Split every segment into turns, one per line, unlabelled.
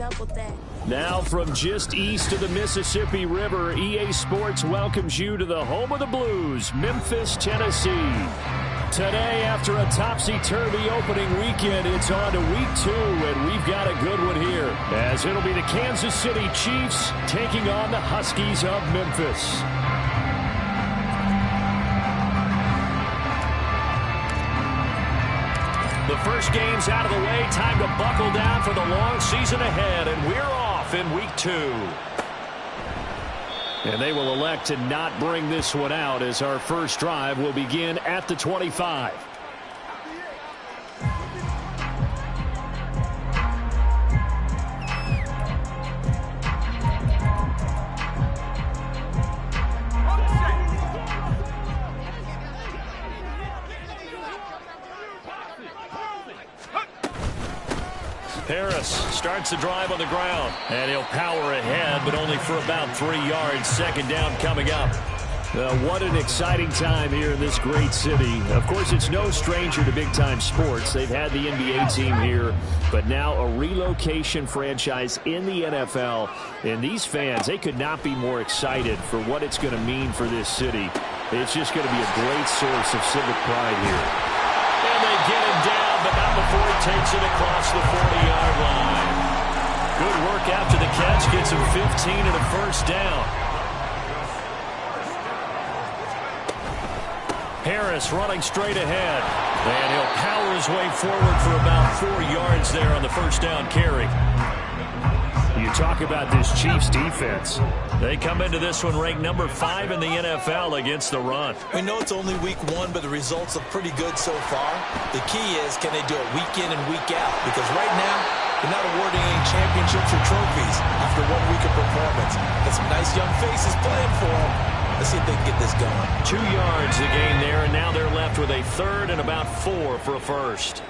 double that.
Now from just east of the Mississippi River, EA Sports welcomes you to the home of the Blues, Memphis, Tennessee. Today, after a topsy-turvy opening weekend, it's on to week 2, and we've got a good one here, as it'll be the Kansas City Chiefs taking on the Huskies of Memphis. The first game's out of the way. Time to buckle down for the long season ahead, and we're off in week 2. And they will elect to not bring this one out, as our first drive will begin at the 25. Harris starts the drive on the ground, and he'll power ahead, but only for about 3 yards. Second down coming up. What an exciting time here in this great city. Of course, it's no stranger to big-time sports. They've had the NBA team here, but now a relocation franchise in the NFL. And these fans, they could not be more excited for what it's going to mean for this city. It's just going to be a great source of civic pride here. And they get him down, but not before he takes it across the 40-yard line. Good work after the catch. Gets him 15 and a first down. Harris running straight ahead. And he'll power his way forward for about 4 yards there on the first down carry. You talk about this Chiefs defense. They come into this one ranked number 5 in the NFL against the run.
We know it's only week 1, but the results look pretty good so far. The key is, can they do it week in and week out? Because right now, they're not awarding any championships or trophies after 1 week of performance. Got some nice young faces playing for them. Let's see if they can get this going.
2 yards the gain there, and now they're left with a third and about 4 for a first.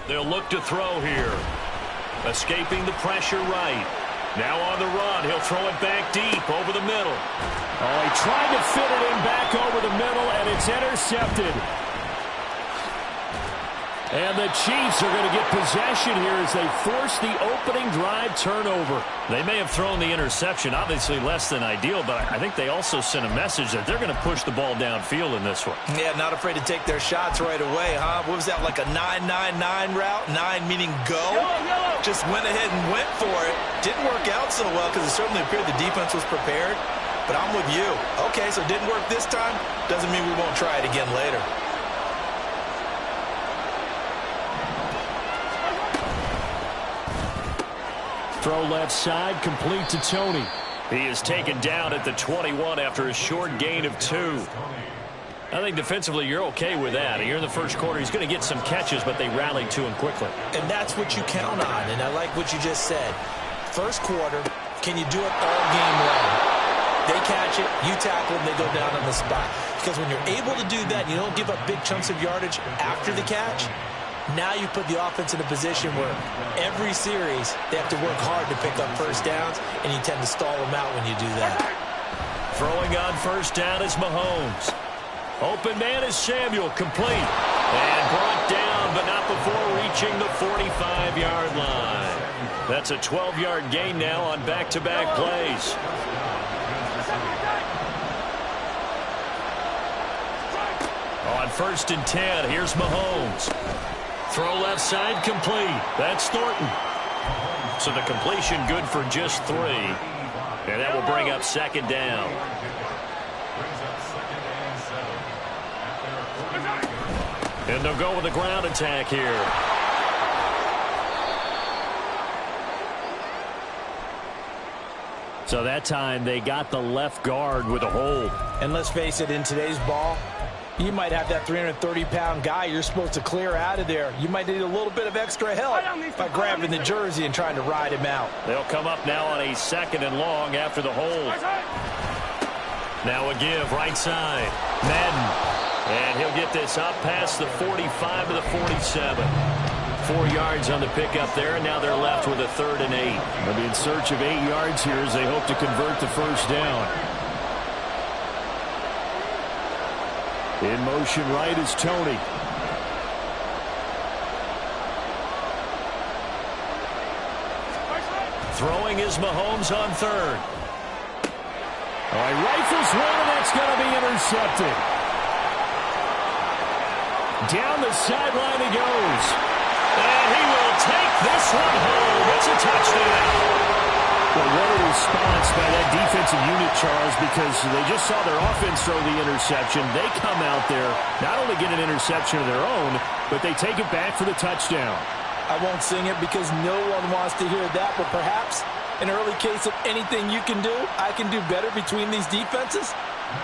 They'll look to throw here. Escaping the pressure right. Now on the run. He'll throw it back deep over the middle. Oh, he tried to fit it in back over the middle, and it's intercepted. And the Chiefs are going to get possession here as they force the opening drive turnover. They may have thrown the interception, obviously less than ideal, but I think they also sent a message that they're going to push the ball downfield in this one.
Yeah, not afraid to take their shots right away, huh? What was that, like a 9-9-9 route? 9 meaning go? Just went ahead and went for it. Didn't work out so well because it certainly appeared the defense was prepared. But I'm with you. Okay, so it didn't work this time. Doesn't mean we won't try it again later.
Throw left side, complete to Tony. He is taken down at the 21 after a short gain of 2. I think defensively you're okay with that. Here in the first quarter, he's going to get some catches, but they rallied to him quickly.
And that's what you count on, and I like what you just said. First quarter, can you do it all game long? They catch it, you tackle them, they go down on the spot. Because when you're able to do that, you don't give up big chunks of yardage after the catch. Now you put the offense in a position where every series they have to work hard to pick up first downs, and you tend to stall them out when you do that.
Throwing on first down is Mahomes. Open man is Samuel, complete. And brought down, but not before reaching the 45-yard line. That's a 12-yard gain now on back-to-back plays. On 1st and 10, here's Mahomes. Throw left side, complete. That's Thornton. So the completion good for just 3. And that will bring up 2nd down. And they'll go with the ground attack here. So that time they got the left guard with a hold.
And let's face it, in today's ball, you might have that 330-pound guy you're supposed to clear out of there. You might need a little bit of extra help by grabbing the jersey and trying to ride him out.
They'll come up now on a 2nd and long after the hold. Now a give, right side. Madden. And he'll get this up past the 45 to the 47. 4 yards on the pickup there, and now they're left with a 3rd and 8. They'll be in search of 8 yards here as they hope to convert the first down. In motion right is Tony. Throwing is Mahomes on third. All right, rifles one, and that's going to be intercepted. Down the sideline he goes. And he will take this one home. It's a touchdown. Well, what a response by that defensive unit, Charles, because they just saw their offense throw the interception. They come out there, not only get an interception of their own, but they take it back for the touchdown.
I won't sing it because no one wants to hear that, but perhaps an early case of anything you can do, I can do better between these defenses.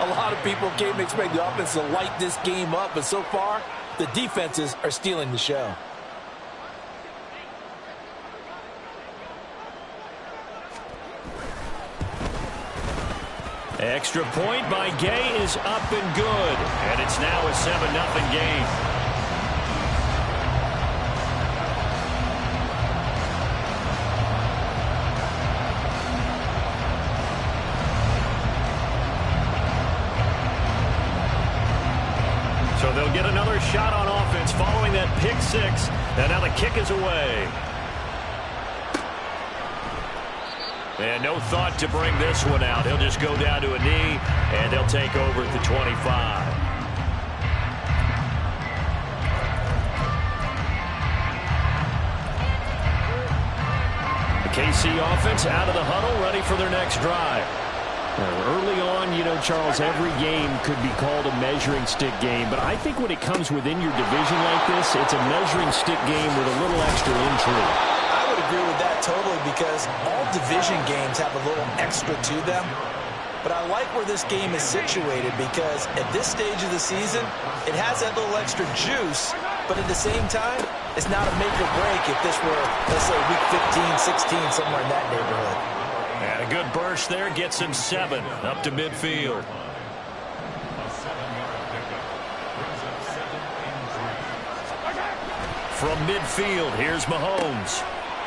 A lot of people came to expect the offense to light this game up, but so far, the defenses are stealing the show.
Extra point by Gay is up and good. And it's now a 7-0 game. So they'll get another shot on offense following that pick six. And now the kick is away. And no thought to bring this one out. He'll just go down to a knee, and they'll take over at the 25. The KC offense out of the huddle, ready for their next drive. Early on, you know, Charles, every game could be called a measuring stick game, but I think when it comes within your division like this, it's a measuring stick game with a little extra intrigue.
I would agree with that totally because all division games have a little extra to them. But I like where this game is situated because at this stage of the season, it has that little extra juice, but at the same time, it's not a make or break if this were, let's say, week 15, 16, somewhere in that neighborhood.
And a good burst there gets him 7 up to midfield. From midfield, here's Mahomes.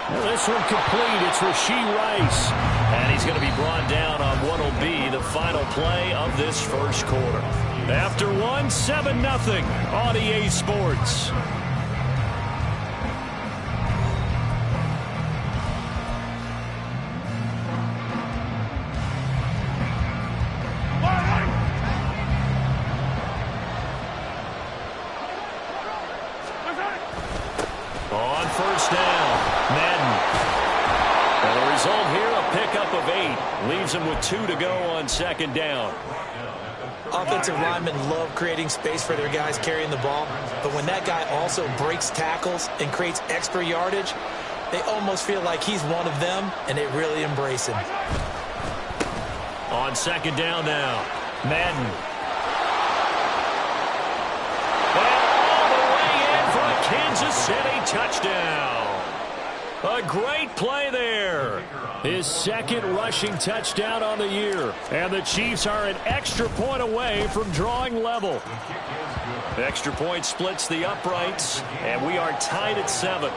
Well, this one complete. It's Rashee Rice. And he's going to be brought down on what will be the final play of this first quarter. After one, 7-0 on EA Sports. On first down, Madden. And the result here, a pickup of 8. Leaves him with 2 to go on second down.
Offensive linemen love creating space for their guys carrying the ball, but when that guy also breaks tackles and creates extra yardage, they almost feel like he's one of them, and they really embrace him.
On second down now, Madden. Kansas City touchdown. A great play there. His second rushing touchdown on the year. And the Chiefs are an extra point away from drawing level. Extra point splits the uprights, and we are tied at 7.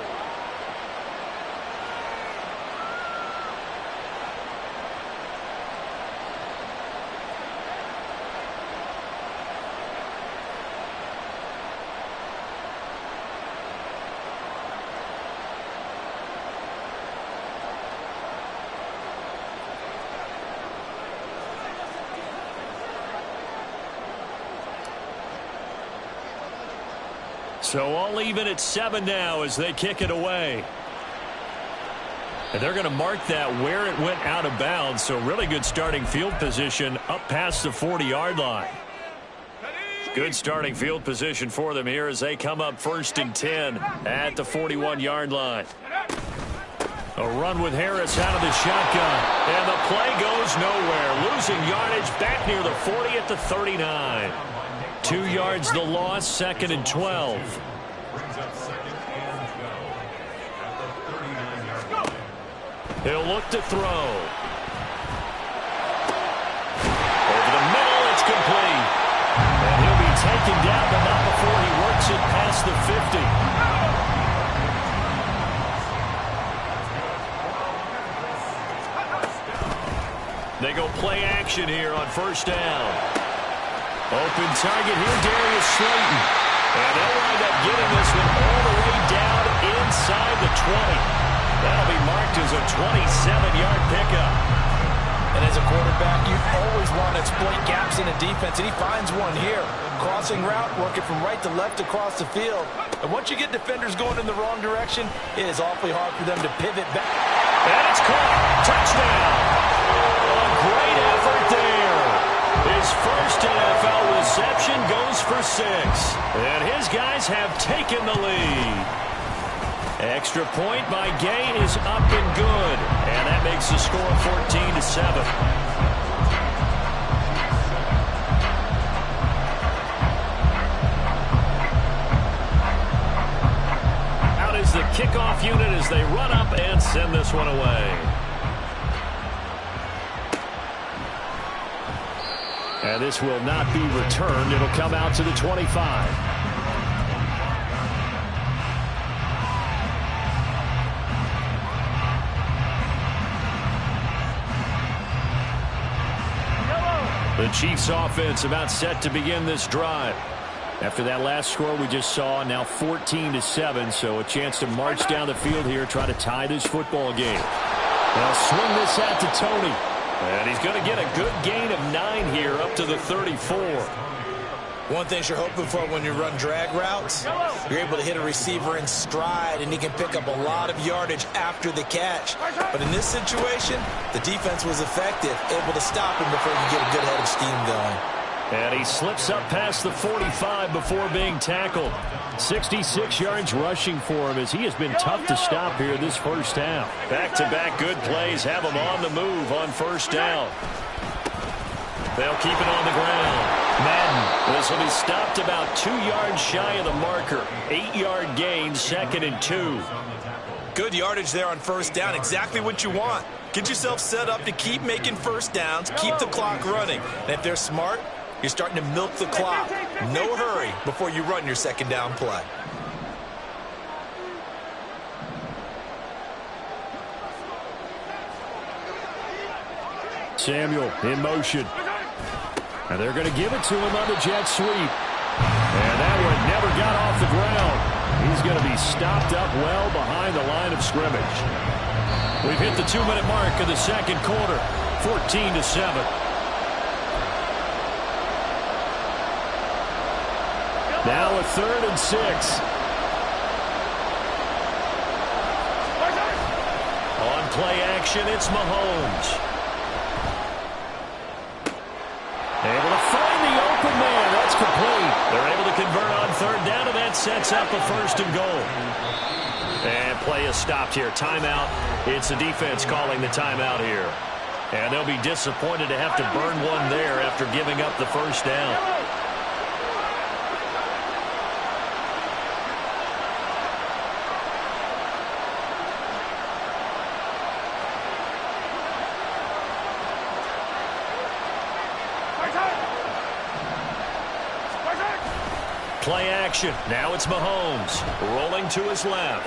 So all even at 7 now as they kick it away. And they're going to mark that where it went out of bounds. So really good starting field position up past the 40-yard line. Good starting field position for them here as they come up 1st and 10 at the 41-yard line. A run with Harris out of the shotgun. And the play goes nowhere. Losing yardage back near the 40 at the 39. 2 yards the loss, 2nd and 12. He'll look to throw. Over the middle, it's complete. And he'll be taken down, but not before he works it past the 50. They go play action here on first down. Open target here, Darius Slayton. And they'll wind up getting this one all the way down inside the 20. That'll be marked as is a 27-yard pickup.
And as a quarterback, you always want to exploit gaps in a defense, and he finds one here. Crossing route, working from right to left across the field. And once you get defenders going in the wrong direction, it is awfully hard for them to pivot back.
And it's caught. Touchdown. A great effort there. His first NFL reception goes for 6. And his guys have taken the lead. Extra point by Gay is up and good. And that makes the score 14-7. Out is the kickoff unit as they run up and send this one away. And this will not be returned. It'll come out to the 25. The Chiefs offense about set to begin this drive. After that last score we just saw, now 14-7, so a chance to march down the field here, try to tie this football game. They'll swing this out to Tony. And he's going to get a good gain of 9 here up to the 34.
One thing you're hoping for when you run drag routes, you're able to hit a receiver in stride, and he can pick up a lot of yardage after the catch. But in this situation, the defense was effective, able to stop him before you get a good head of steam going.
And he slips up past the 45 before being tackled. 66 yards rushing for him as he has been tough to stop here this first half. Back-to-back good plays have him on the move on first down. They'll keep it on the ground. Madden, this will be stopped about 2 yards shy of the marker. 8-yard gain, 2nd and 2.
Good yardage there on first down, exactly what you want. Get yourself set up to keep making first downs, keep the clock running. And if they're smart, you're starting to milk the clock. No hurry before you run your second down play.
Samuel in motion. And they're going to give it to him on the jet sweep. And that one never got off the ground. He's going to be stopped up well behind the line of scrimmage. We've hit the 2-minute mark of the second quarter. 14-7. Now a 3rd and 6. On play action, it's Mahomes. Able to find the open man. That's complete. They're able to convert on 3rd down, and that sets up a 1st and goal. And play is stopped here. Timeout. It's the defense calling the timeout here. And they'll be disappointed to have to burn one there after giving up the first down. Play action. Now it's Mahomes rolling to his left.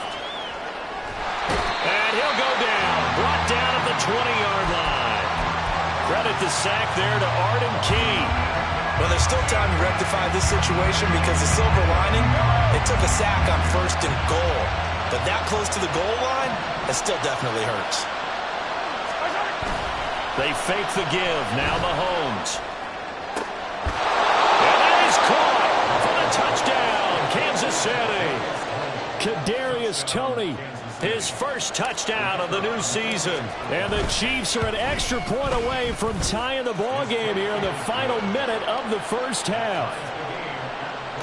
And he'll go down. Brought down at the 20-yard line. Credit the sack there to Arden Key.
Well, there's still time to rectify this situation because the silver lining, it took a sack on 1st and goal. But that close to the goal line, it still definitely hurts.
They fake the give. Now Mahomes. And that is caught. Touchdown, Kansas City. Kadarius Toney, his first touchdown of the new season. And the Chiefs are an extra point away from tying the ball game here in the final minute of the first half.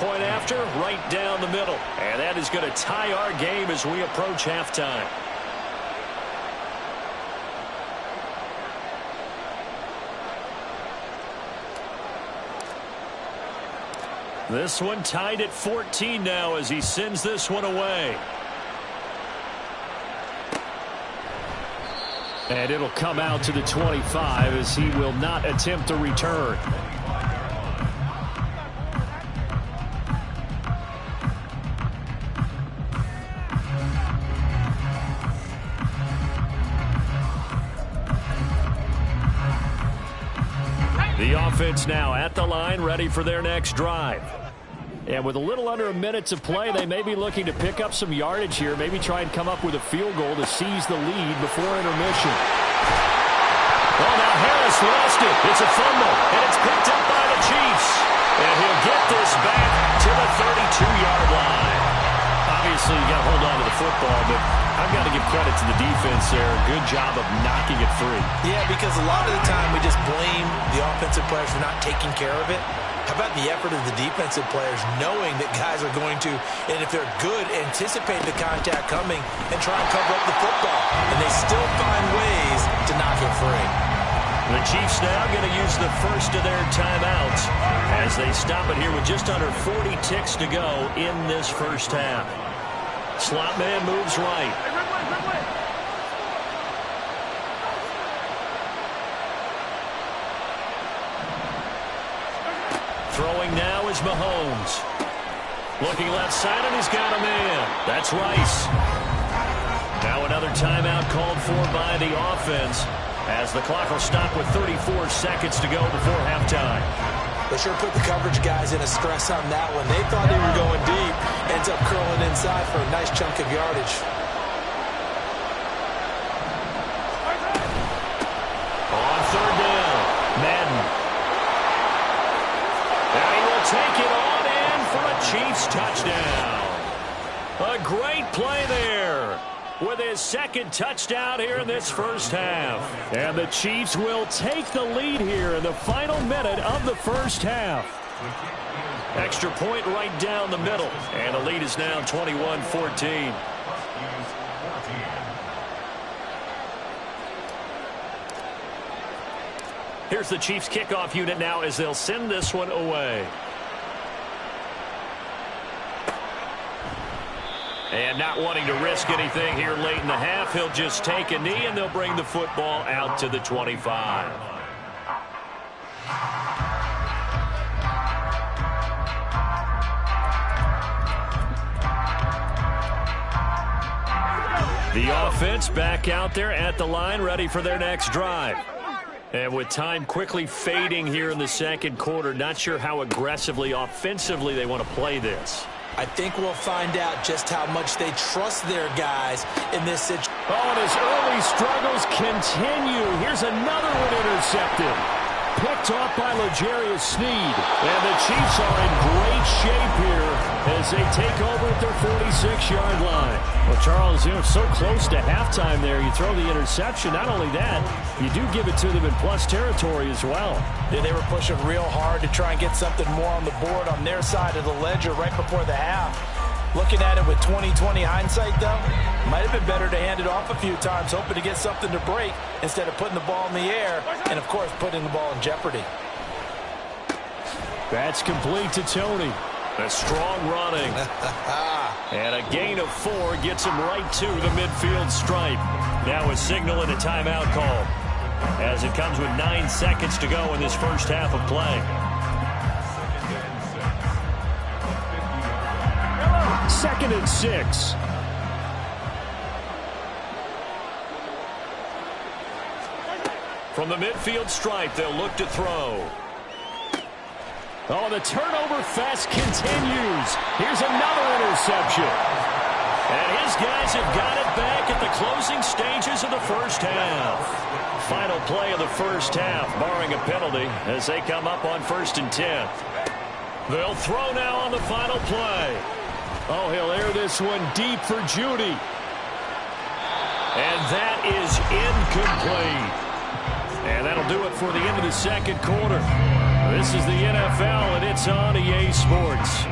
Point after, right down the middle. And that is going to tie our game as we approach halftime. This one tied at 14 now as he sends this one away. And it'll come out to the 25 as he will not attempt a return. The offense now at the line, ready for their next drive. And with a little under a minute to play, they may be looking to pick up some yardage here, maybe try and come up with a field goal to seize the lead before intermission. Oh, now Harris lost it. It's a fumble, and it's picked up by the Chiefs. And he'll get this back to the 32-yard line. Obviously, you got to hold on to the football, but I've got to give credit to the defense there. Good job of knocking it free.
Yeah, because a lot of the time we just blame the offensive players for not taking care of it. How about the effort of the defensive players knowing that guys are going to, and if they're good, anticipate the contact coming and try and cover up the football. And they still find ways to knock it free.
The Chiefs now going to use the first of their timeouts as they stop it here with just under 40 ticks to go in this first half. Slot man moves right. Throwing now is Mahomes. Looking left side, and he's got a man. That's Rice. Now another timeout called for by the offense as the clock will stop with 34 seconds to go before halftime.
They sure put the coverage guys in a stress on that one. They thought they were going deep. Ends up curling inside for a nice chunk of yardage.
On third down, Madden. And he will take it on in for a Chiefs touchdown. A great play there with his second touchdown here in this first half. And the Chiefs will take the lead here in the final minute of the first half. Extra point right down the middle. And the lead is now 21-14. Here's the Chiefs kickoff unit now as they'll send this one away. And not wanting to risk anything here late in the half, he'll just take a knee and they'll bring the football out to the 25. The offense back out there at the line, ready for their next drive. And with time quickly fading here in the second quarter, not sure how aggressively, offensively they want to play this.
I think we'll find out just how much they trust their guys in this situation.
Oh, and his early struggles continue. Here's another one intercepted. Picked off by L'Jarius Sneed. And the Chiefs are in great shape here as they take over at their 46-yard line. Well, Charles, so close to halftime there. You throw the interception. Not only that, you do give it to them in plus territory as well.
Yeah, they were pushing real hard to try and get something more on the board on their side of the ledger right before the half. Looking at it with 20/20 hindsight, though, might have been better to hand it off a few times, hoping to get something to break instead of putting the ball in the air and, of course, putting the ball in jeopardy.
That's complete to Tony. A strong running. And a gain of 4 gets him right to the midfield stripe. Now a signal and a timeout call as it comes with 9 seconds to go in this first half of play. Second and 6. From the midfield stripe, they'll look to throw. Oh, the turnover fest continues. Here's another interception. And his guys have got it back at the closing stages of the first half. Final play of the first half, barring a penalty, as they come up on 1st and 10. They'll throw now on the final play. Oh, he'll air this one deep for Judy. And that is incomplete. And that'll do it for the end of the second quarter. This is the NFL, and it's on EA Sports.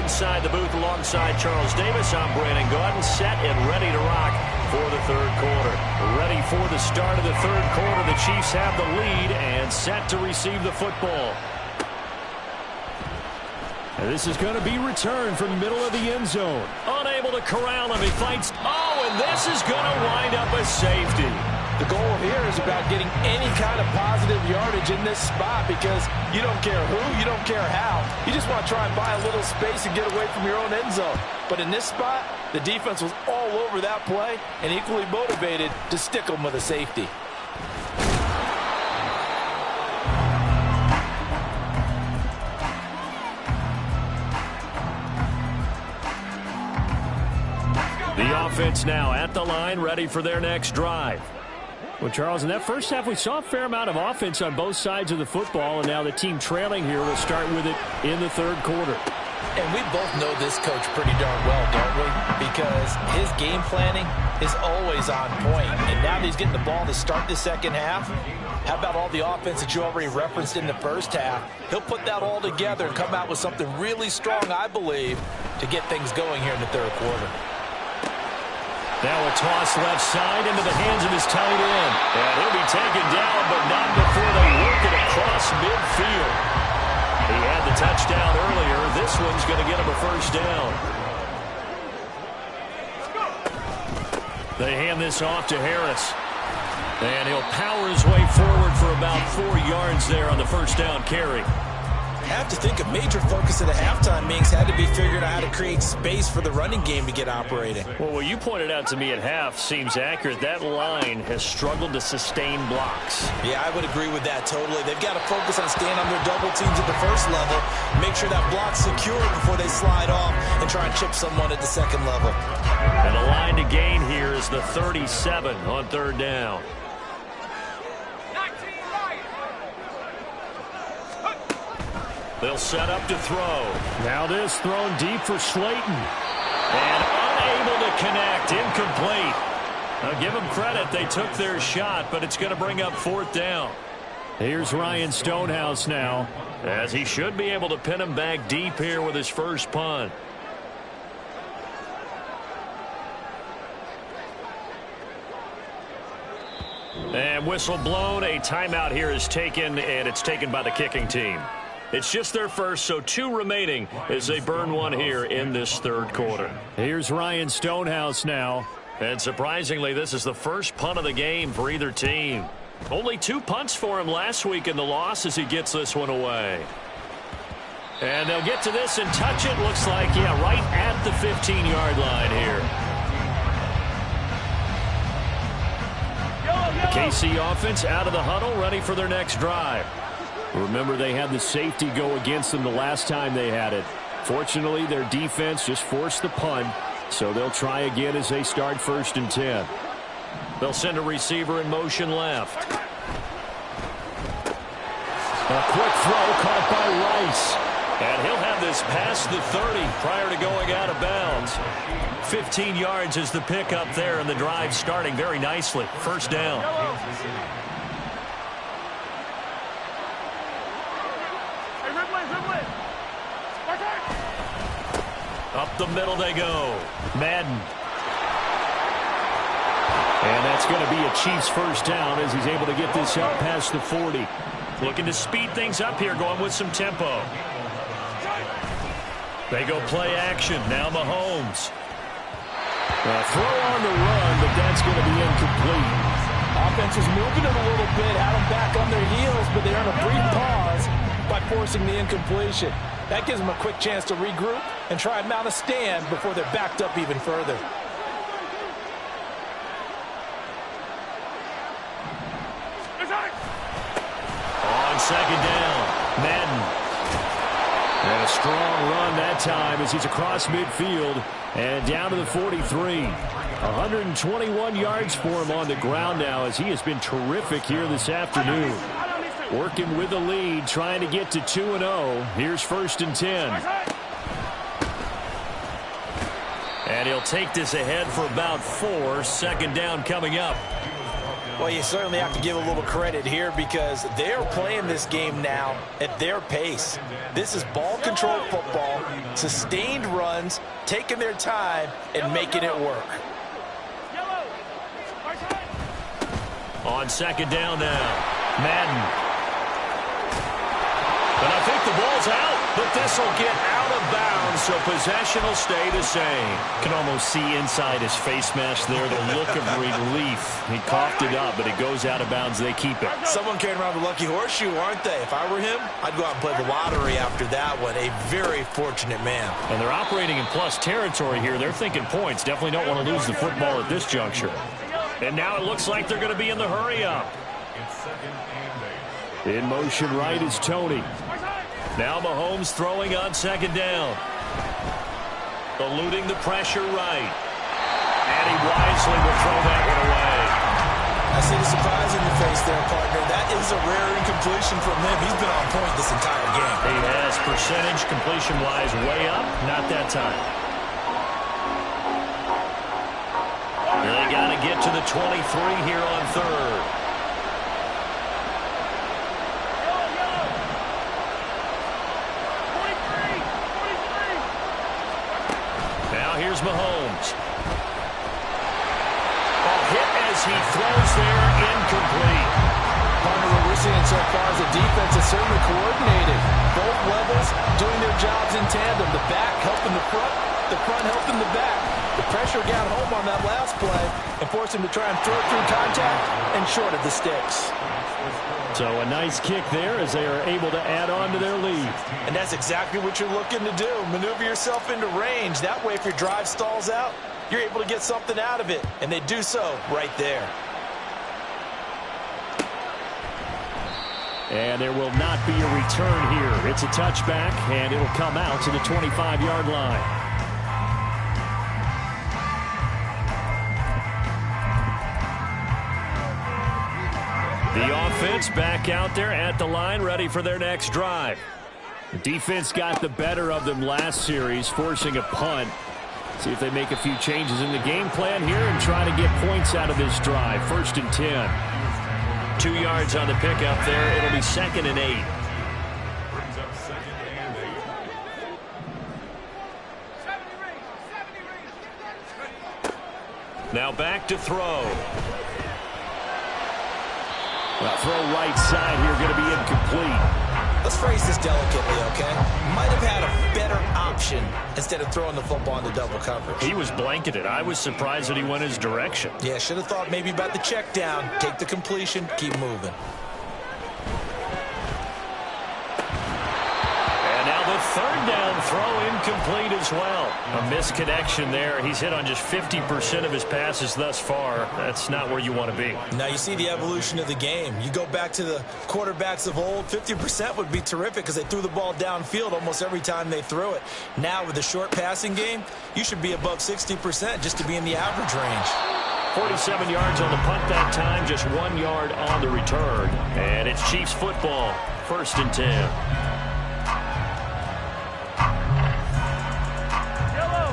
Inside the booth alongside Charles Davis, I'm Brandon Gaudin, set and ready to rock for the third quarter. Ready for the start of the third quarter. The Chiefs have the lead and set to receive the football. And this is going to be returned from the middle of the end zone. Unable to corral him. He fights. Oh, and this is going to wind up a safety.
The goal here is about getting any kind of positive yardage in this spot because you don't care who, you don't care how. You just want to try and buy a little space and get away from your own end zone. But in this spot, the defense was all over that play and equally motivated to stick them with a safety.
The offense now at the line, ready for their next drive. Well, Charles, in that first half, we saw a fair amount of offense on both sides of the football, and now the team trailing here will start with it in the third quarter.
And we both know this coach pretty darn well, don't we? Because his game planning is always on point. And now that he's getting the ball to start the second half, how about all the offense that you already referenced in the first half? He'll put that all together and come out with something really strong, I believe, to get things going here in the third quarter.
Now a toss left side into the hands of his tight end. And he'll be taken down, but not before they work it across midfield. He had the touchdown earlier. This one's going to get him a first down. They hand this off to Harris. And he'll power his way forward for about 4 yards there on the first down carry.
I have to think a major focus of the halftime Minks had to be figuring out how to create space for the running game to get operating.
Well, what you pointed out to me at half seems accurate. That line has struggled to sustain blocks.
Yeah, I would agree with that totally. They've got to focus on staying on their double teams at the first level, make sure that block's secure before they slide off and try and chip someone at the second level.
And the line to gain here is the 37 on third down. They'll set up to throw. Now this thrown deep for Slayton. And unable to connect. Incomplete. I'll give them credit. They took their shot, but it's going to bring up fourth down. Here's Ryan Stonehouse now, as he should be able to pin him back deep here with his first punt. And whistle blown. A timeout here is taken, and it's taken by the kicking team. It's just their first, so 2 remaining as they burn one here in this third quarter. Here's Ryan Stonehouse now. And surprisingly, this is the first punt of the game for either team. Only 2 punts for him last week in the loss as he gets this one away. And they'll get to this and touch it. Looks like, yeah, right at the 15-yard line here. The KC offense out of the huddle, ready for their next drive. Remember, they had the safety go against them the last time they had it. Fortunately, their defense just forced the punt, so they'll try again as they start 1st and 10. They'll send a receiver in motion left. A quick throw caught by Rice. And he'll have this past the 30 prior to going out of bounds. 15 yards is the pickup there, and the drive starting very nicely. First down. Up the middle they go. Madden. And that's going to be a Chiefs first down as he's able to get this up past the 40. Looking to speed things up here, going with some tempo. They go play action. Now Mahomes. Throw on the run, but that's going to be incomplete.
Offense is moving it a little bit, had them back on their heels, but they earn a brief pause by forcing the incompletion. That gives them a quick chance to regroup and try and mount a stand before they're backed up even further.
On second down, Madden. And a strong run that time as he's across midfield and down to the 43. 121 yards for him on the ground now as he has been terrific here this afternoon. Working with the lead, trying to get to 2-0. Here's 1st and 10. And he'll take this ahead for about 4. Second down coming up.
Well, you certainly have to give a little credit here because they're playing this game now at their pace. This is ball control football, sustained runs, taking their time, and making it work.
On second down now, Madden. And I think the ball's out, but this will get out of bounds so possession will stay the same.
Can almost see inside his face mask there, the look of relief. He coughed it up, but it goes out of bounds. They keep it.
Someone carrying around the lucky horseshoe, aren't they? If I were him, I'd go out and play the lottery after that one. A very fortunate man.
And they're operating in plus territory here. They're thinking points. Definitely don't want to lose the football at this juncture.
And now it looks like they're going to be in the hurry-up. In motion right is Tony. Now Mahomes throwing on second down. Eluding the pressure right. And he wisely will throw that one away.
I see the surprise in your face there, partner. That is a rare incompletion from him. He's been on point this entire game.
He has percentage completion-wise way up. Not that time.
They got to get to the 23 here on third. Now here's Mahomes. A hit as he throws there, incomplete.
Partner, what we're seeing so far is the defense is certainly coordinated. Both levels doing their jobs in tandem. The back helping the front helping the back. The pressure got home on that last play and forced him to try and throw through contact and short of the sticks.
So a nice kick there as they are able to add on to their lead.
And that's exactly what you're looking to do. Maneuver yourself into range. That way, if your drive stalls out, you're able to get something out of it. And they do so right there.
And there will not be a return here. It's a touchback, and it'll come out to the 25-yard line.
The offense back out there at the line, ready for their next drive.
The defense got the better of them last series, forcing a punt. See if they make a few changes in the game plan here and try to get points out of this drive. 1st and 10.
2 yards on the pickup there. It'll be 2nd and 8. Now back to throw.
Well, throw right side here, going to be incomplete.
Let's phrase this delicately, okay? Might have had a better option instead of throwing the football into double coverage.
He was blanketed. I was surprised that he went his direction.
Yeah, should have thought maybe about the check down, take the completion, keep moving.
The 3rd down throw incomplete as well. A misconnection there. He's hit on just 50% of his passes thus far. That's not where you want to be.
Now you see the evolution of the game. You go back to the quarterbacks of old, 50% would be terrific because they threw the ball downfield almost every time they threw it. Now with the short passing game, you should be above 60% just to be in the average range.
47 yards on the punt that time, just 1 yard on the return. And it's Chiefs football, 1st and 10.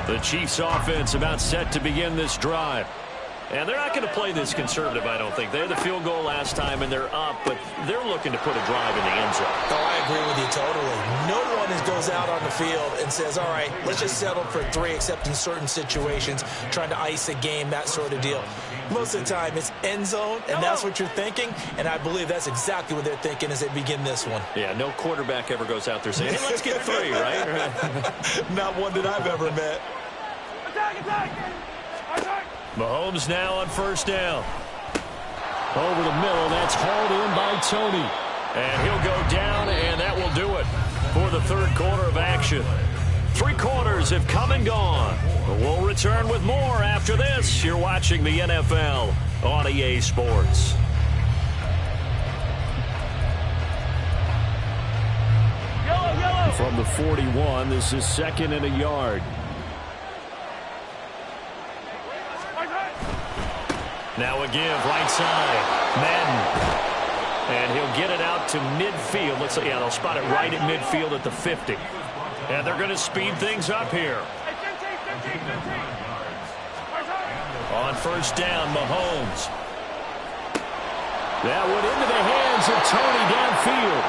The Chiefs offense about set to begin this drive. And they're not going to play this conservative, I don't think. They had the field goal last time, and they're up, but they're looking to put a drive in the end zone.
Oh, I agree with you totally. No one goes out on the field and says, all right, let's just settle for 3, except in certain situations, trying to ice a game, that sort of deal. Most of the time, it's end zone, and that's what you're thinking, and I believe that's exactly what they're thinking as they begin this one.
Yeah, no quarterback ever goes out there saying, hey, let's get 3, right?
Not one that I've ever met.
Mahomes now on 1st down.
Over the middle, that's hauled in by Tony.
And he'll go down, and that will do it for the 3rd quarter of action. 3 quarters have come and gone. We'll return with more after this. You're watching the NFL on EA Sports.
From the 41, this is 2nd and a yard.
Now a give, right side. Madden. And he'll get it out to midfield. Looks like, yeah, they'll spot it right at midfield at the 50. And they're going to speed things up here. On 1st down, Mahomes.
That went into the hands of Tony downfield.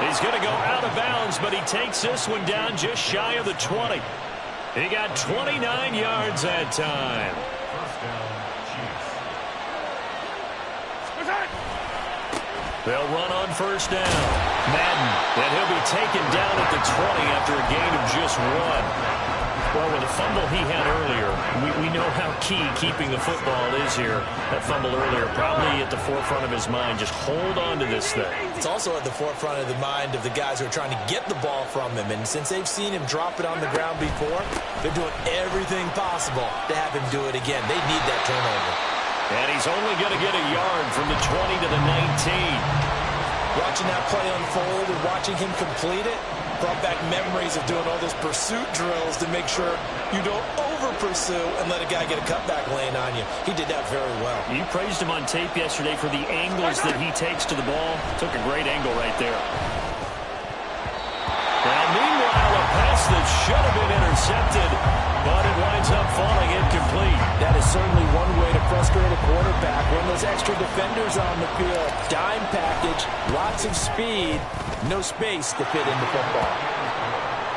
He's going to go out of bounds, but he takes this one down just shy of the 20. He got 29 yards that time. They'll run on 1st down. Madden, and he'll be taken down at the 20 after a gain of just 1. Well, with the fumble he had earlier, we know how key keeping the football is here. That fumble earlier probably at the forefront of his mind. Just hold on to this thing.
It's also at the forefront of the mind of the guys who are trying to get the ball from him. And since they've seen him drop it on the ground before, they're doing everything possible to have him do it again. They need that turnover.
And he's only going to get a yard from the 20 to the 19.
Watching that play unfold and watching him complete it brought back memories of doing all those pursuit drills to make sure you don't over-pursue and let a guy get a cutback lane on you. He did that very well.
You praised him on tape yesterday for the angles that he takes to the ball. Took a great angle right there. Now, meanwhile, a pass that should have been intercepted, but it winds up falling incomplete.
That is certainly one way to frustrate a quarterback. When those extra defenders on the field, dime package, lots of speed, no space to fit into football.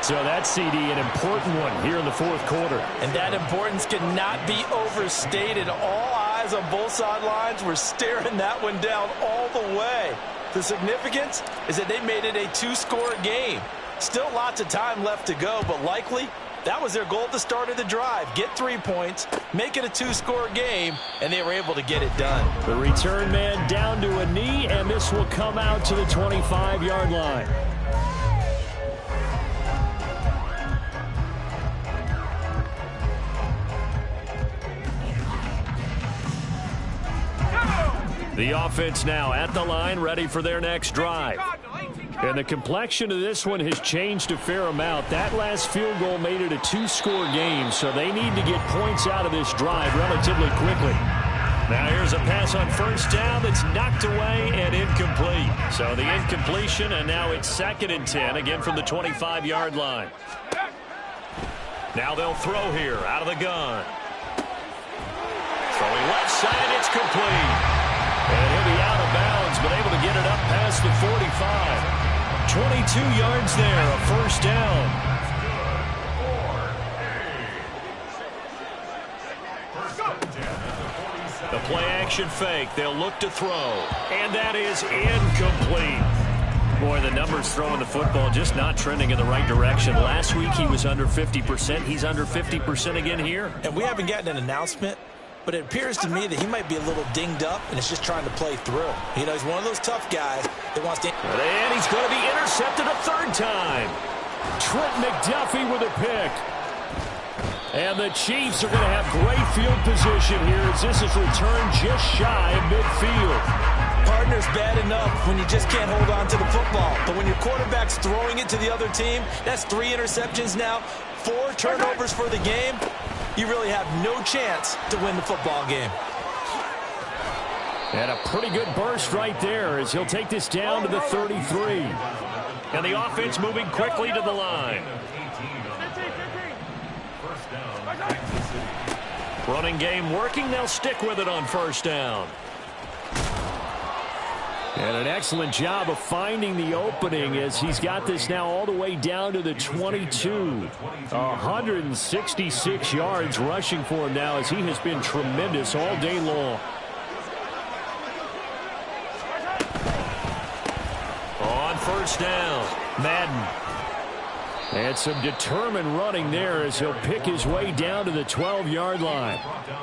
So that CD, an important one here in the fourth quarter.
And that importance cannot be overstated. All eyes on both sidelines were staring that one down all the way. The significance is that they made it a two-score game. Still lots of time left to go, but likely that was their goal at the start of the drive. Get 3 points, make it a two-score game, and they were able to get it done.
The return man down to a knee, and this will come out to the 25-yard line. The offense now at the line, ready for their next drive. And the complexion of this one has changed a fair amount. That last field goal made it a two-score game, so they need to get points out of this drive relatively quickly. Now here's a pass on first down that's knocked away and incomplete. So the incompletion, and now it's 2nd and 10, again from the 25-yard line. Now they'll throw here out of the gun. Throwing left side, it's complete. And he'll be out of bounds, but able to get it up past the 45. 22 yards there, a first down. The play-action fake. They'll look to throw. And that is incomplete. Boy, the numbers throwing the football just not trending in the right direction. Last week he was under 50%. He's under 50% again here.
And we haven't gotten an announcement, but it appears to me that he might be a little dinged up and is just trying to play through. You know, he's one of those tough guys that wants to...
And he's going to be intercepted a third time. Trent McDuffie with a pick. And the Chiefs are going to have great field position here as this is returned just shy of midfield.
Partner's bad enough when you just can't hold on to the football. But when your quarterback's throwing it to the other team, that's 3 interceptions now, 4 turnovers for the game. You really have no chance to win the football game.
And a pretty good burst right there as he'll take this down to the 33.
And the offense moving quickly to the line. Running game working. They'll stick with it on first down.
And an excellent job of finding the opening as he's got this now all the way down to the 22. 166 yards rushing for him now as he has been tremendous all day long.
On first down, Madden.
And some determined running there as he'll pick his way down to the 12-yard line.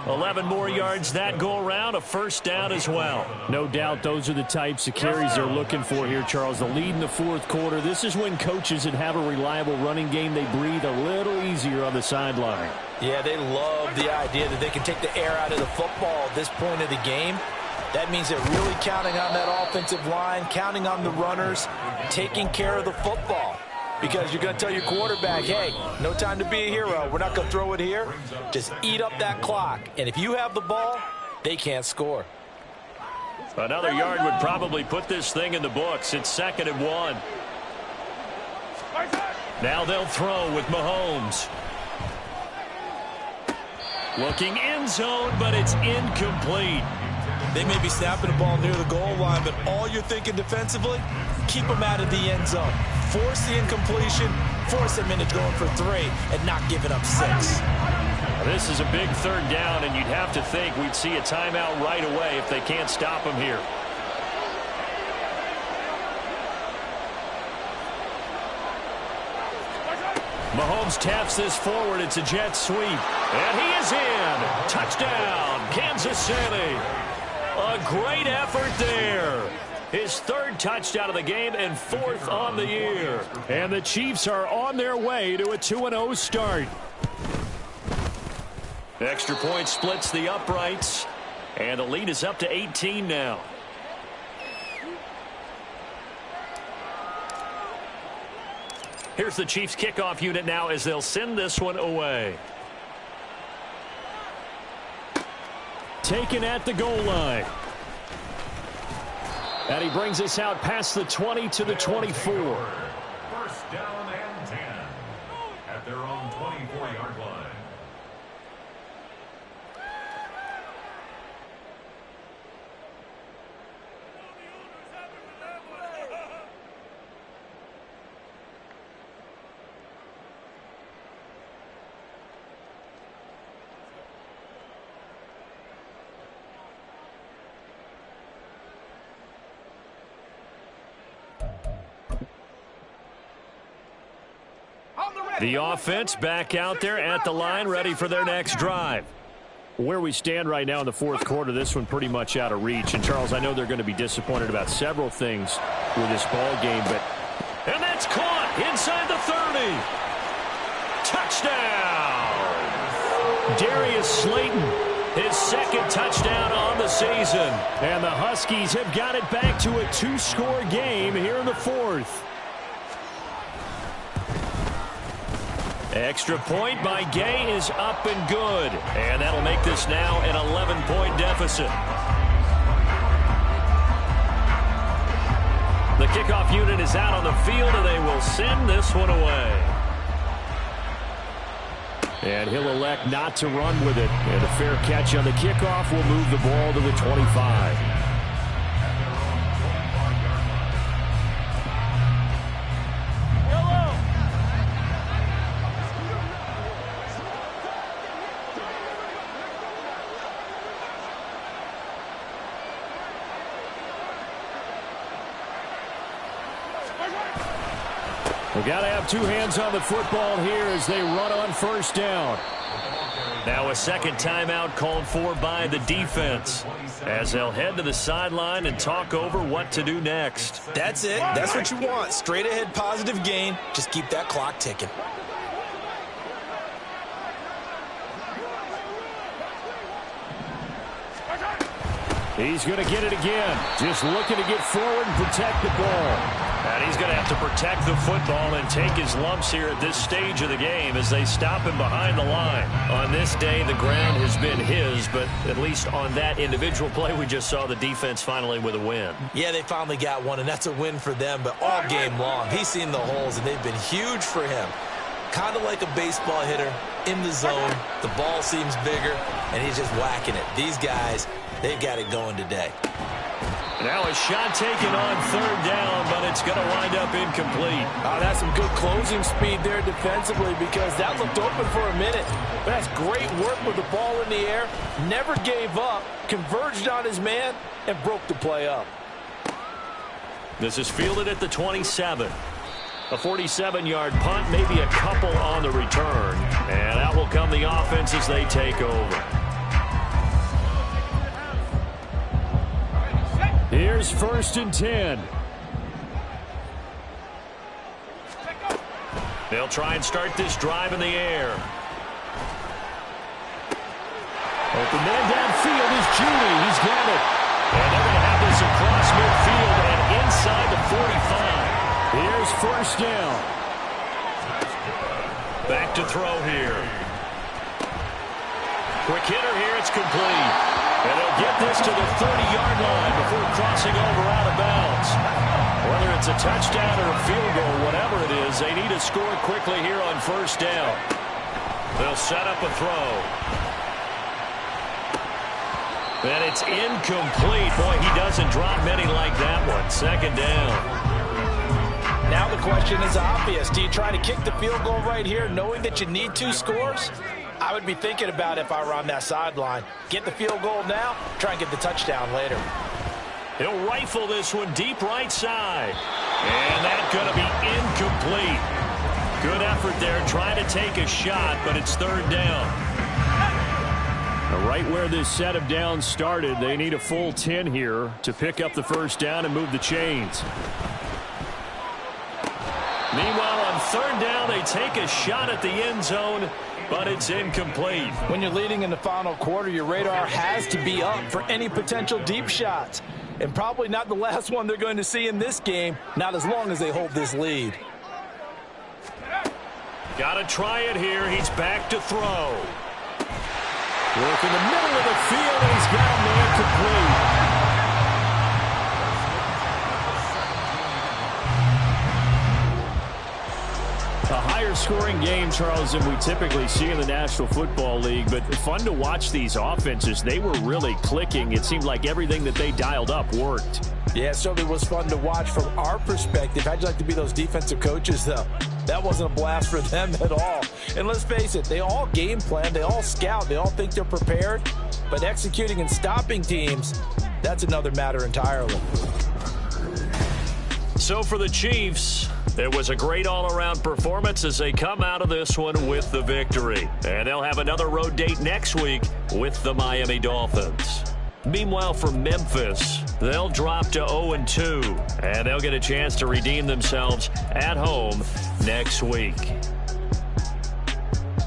11 more yards that go around, a first down as well.
No doubt those are the types of carries they're looking for here, Charles. The lead in the fourth quarter. This is when coaches that have a reliable running game, they breathe a little easier on the sideline.
Yeah, they love the idea that they can take the air out of the football at this point of the game. That means they're really counting on that offensive line, counting on the runners, taking care of the football. Because you're going to tell your quarterback, hey, no time to be a hero. We're not going to throw it here. Just eat up that clock. And if you have the ball, they can't score.
Another yard would probably put this thing in the books. It's 2nd and 1. Now they'll throw with Mahomes. Looking end zone, but it's incomplete.
They may be snapping the ball near the goal line, but all you're thinking defensively, keep them out of the end zone. Force the incompletion, force them into going for 3, and not giving up 6.
This is a big third down, and you'd have to think we'd see a timeout right away if they can't stop him here. Mahomes taps this forward. It's a jet sweep. And he is in. Touchdown, Kansas City. A great effort there. His third touchdown of the game and fourth on the year.
And the Chiefs are on their way to a 2-0 start.
Extra point splits the uprights. And the lead is up to 18 now. Here's the Chiefs kickoff unit now as they'll send this one away.
Taken at the goal line. And he brings us out past the 20 to the 24.
First down and 10 at their own 24-yard line.
The offense back out there at the line, ready for their next drive.
Where we stand right now in the fourth quarter, this one pretty much out of reach. And, Charles, I know they're going to be disappointed about several things with this ball game, but...
And that's caught inside the 30. Touchdown!
Darius Slayton,
his second touchdown on the season.
And the Huskies have got it back to a 2-score game here in the fourth.
Extra point by Gay is up and good. And that'll make this now an 11-point deficit. The kickoff unit is out on the field, and they will send this one away.
And he'll elect not to run with it. And a fair catch on the kickoff will move the ball to the 25. We've got to have two hands on the football here as they run on first down.
Now a second timeout called for by the defense as they'll head to the sideline and talk over what to do next.
That's it. That's what you want. Straight ahead positive gain. Just keep that clock ticking.
He's going to get it again. Just looking to get forward and protect the ball.
And he's going to have to protect the football and take his lumps here at this stage of the game as they stop him behind the line. On this day, the ground has been his, but at least on that individual play, we just saw the defense finally with a win.
Yeah, they finally got one, and that's a win for them, but all game long, he's seen the holes, and they've been huge for him. Kind of like a baseball hitter in the zone. The ball seems bigger, and he's just whacking it. These guys, they've got it going today.
Now a shot taken on third down, but it's going to wind up incomplete.
That's some good closing speed there defensively because that looked open for a minute. But that's great work with the ball in the air. Never gave up, converged on his man, and broke the play up.
This is fielded at the 27. A 47-yard punt, maybe a couple on the return. And out will come the offense as they take over.
Here's first and 10.
They'll try and start this drive in the air.
Open man downfield is Judy. He's got it.
And they're going to have this across midfield and inside the 45.
Here's first down.
Back to throw here. Quick hitter here. It's complete. And they'll get this to the 30-yard line before crossing over out of bounds. Whether it's a touchdown or a field goal, whatever it is, they need to score quickly here on first down. They'll set up a throw. And it's incomplete. Boy, he doesn't drop many like that one. Second down.
Now the question is obvious. Do you try to kick the field goal right here knowing that you need 2 scores? I would be thinking about if I were on that sideline. Get the field goal now, try and get the touchdown later.
He'll rifle this one deep right side. And that's going to be incomplete. Good effort there, trying to take a shot, but it's third down.
Right where this set of downs started, they need a full 10 here to pick up the first down and move the chains.
Meanwhile, on third down, they take a shot at the end zone, but it's incomplete.
When you're leading in the final quarter, your radar has to be up for any potential deep shots. And probably not the last one they're going to see in this game, not as long as they hold this lead.
Got to try it here. He's back to throw.
Work in the middle of the field, and he's got a man complete. A higher scoring game, Charles, than we typically see in the National Football League, but fun to watch these offenses. They were really clicking. It seemed like everything that they dialed up worked.
Yeah, it certainly was fun to watch from our perspective. How'd you like to be those defensive coaches, though? That wasn't a blast for them at all. And let's face it, they all game plan, they all scout, they all think they're prepared. But executing and stopping teams, that's another matter entirely.
So for the Chiefs, it was a great all-around performance as they come out of this one with the victory. And they'll have another road date next week with the Miami Dolphins. Meanwhile, for Memphis, they'll drop to 0-2, and they'll get a chance to redeem themselves at home next week.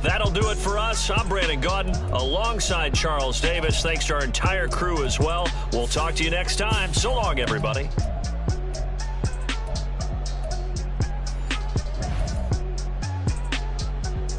That'll do it for us. I'm Brandon Gaudin alongside Charles Davis. Thanks to our entire crew as well. We'll talk to you next time. So long, everybody.